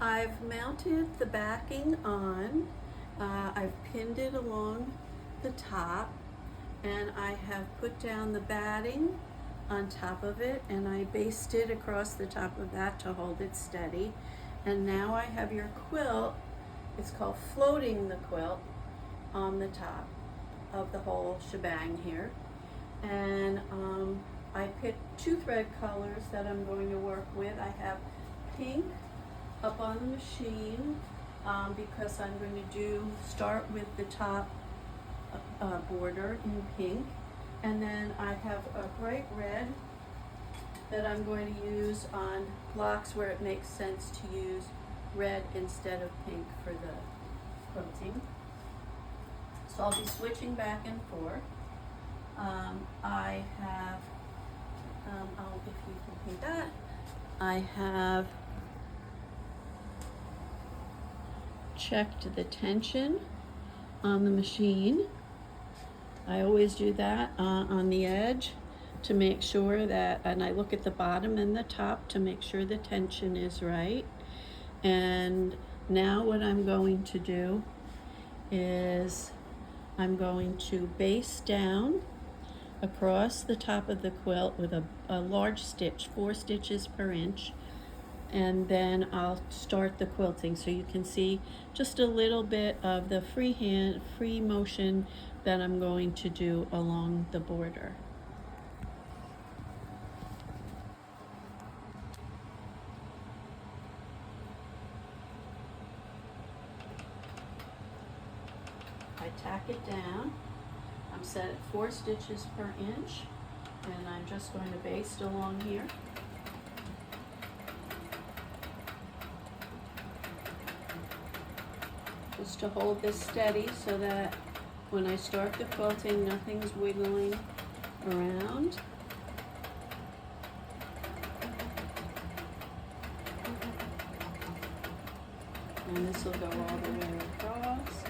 I've mounted the backing on. I've pinned it along the top, and I have put down the batting on top of it, and I basted across the top of that to hold it steady. And now I have your quilt, it's called floating the quilt, on the top of the whole shebang here. And I picked two thread colors that I'm going to work with. I have pink up on the machine because I'm going to start with the top border in pink, and then I have a bright red that I'm going to use on blocks where it makes sense to use red instead of pink for the quilting. So I'll be switching back and forth. I have, if you can see that, I have checked the tension on the machine. I always do that on the edge to make sure that, and I look at the bottom and the top to make sure the tension is right. And now what I'm going to do is I'm going to baste down across the top of the quilt with a large stitch, 4 stitches per inch, and then I'll start the quilting. So you can see just a little bit of the free motion that I'm going to do along the border. I tack it down. I'm set at 4 stitches per inch, and I'm just going to baste along here. Just to hold this steady so that when I start the quilting, nothing's wiggling around. And this will go all the way across.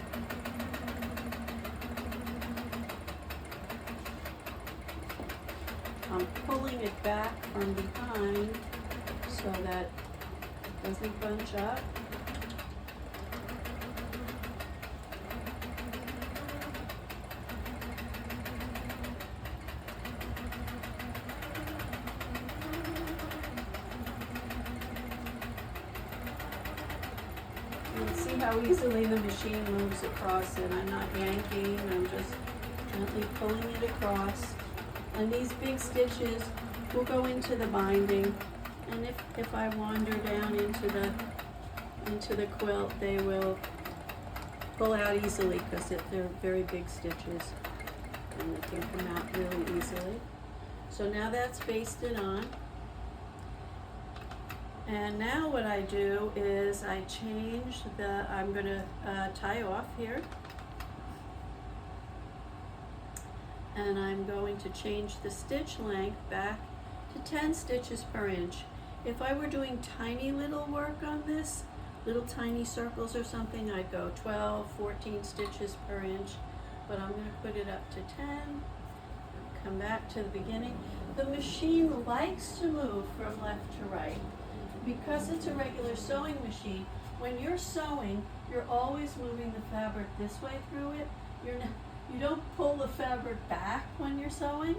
I'm pulling it back from behind so that it doesn't bunch up. You can see how easily the machine moves across it. I'm not yanking, I'm just gently pulling it across. And these big stitches will go into the binding, and if I wander down into the quilt, they will pull out easily because they're very big stitches, and they can come out really easily. So now that's basted on. And now what I do is I change I'm going to tie off here. And I'm going to change the stitch length back to 10 stitches per inch. If I were doing tiny little work on this, little tiny circles or something, I'd go 12, 14 stitches per inch, but I'm going to put it up to 10. Come back to the beginning. The machine likes to move from left to right. Because it's a regular sewing machine, when you're sewing, you're always moving the fabric this way through it. You don't pull the fabric back when you're sewing,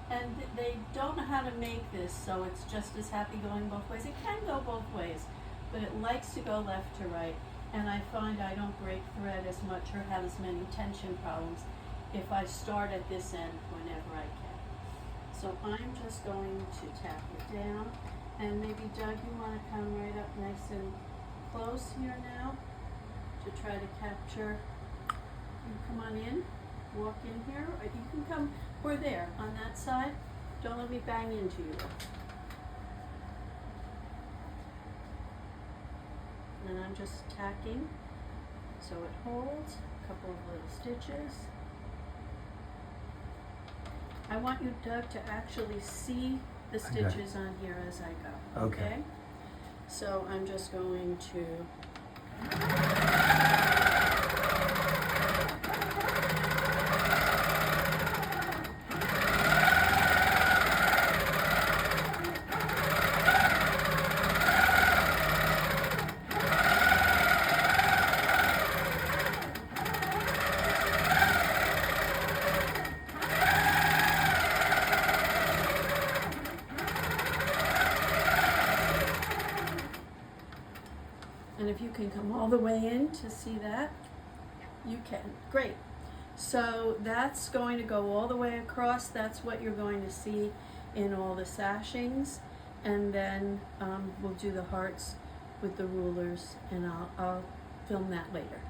and they don't know how to make this, so it's just as happy going both ways. It can go both ways, but it likes to go left to right, and I find I don't break thread as much or have as many tension problems if I start at this end whenever I can. So I'm just going to tap it down, and maybe Doug, you want to come right up nice and close here now to try to capture. You come on in. Walk in here, or you can come, we're there, on that side. Don't let me bang into you. And I'm just tacking so it holds, a couple of little stitches. I want you, Doug, to actually see the stitches on here as I go. Okay? So I'm just going to And if you can come all the way in to see that, you can. Great. So that's going to go all the way across. That's what you're going to see in all the sashings. And then we'll do the hearts with the rulers, and I'll film that later.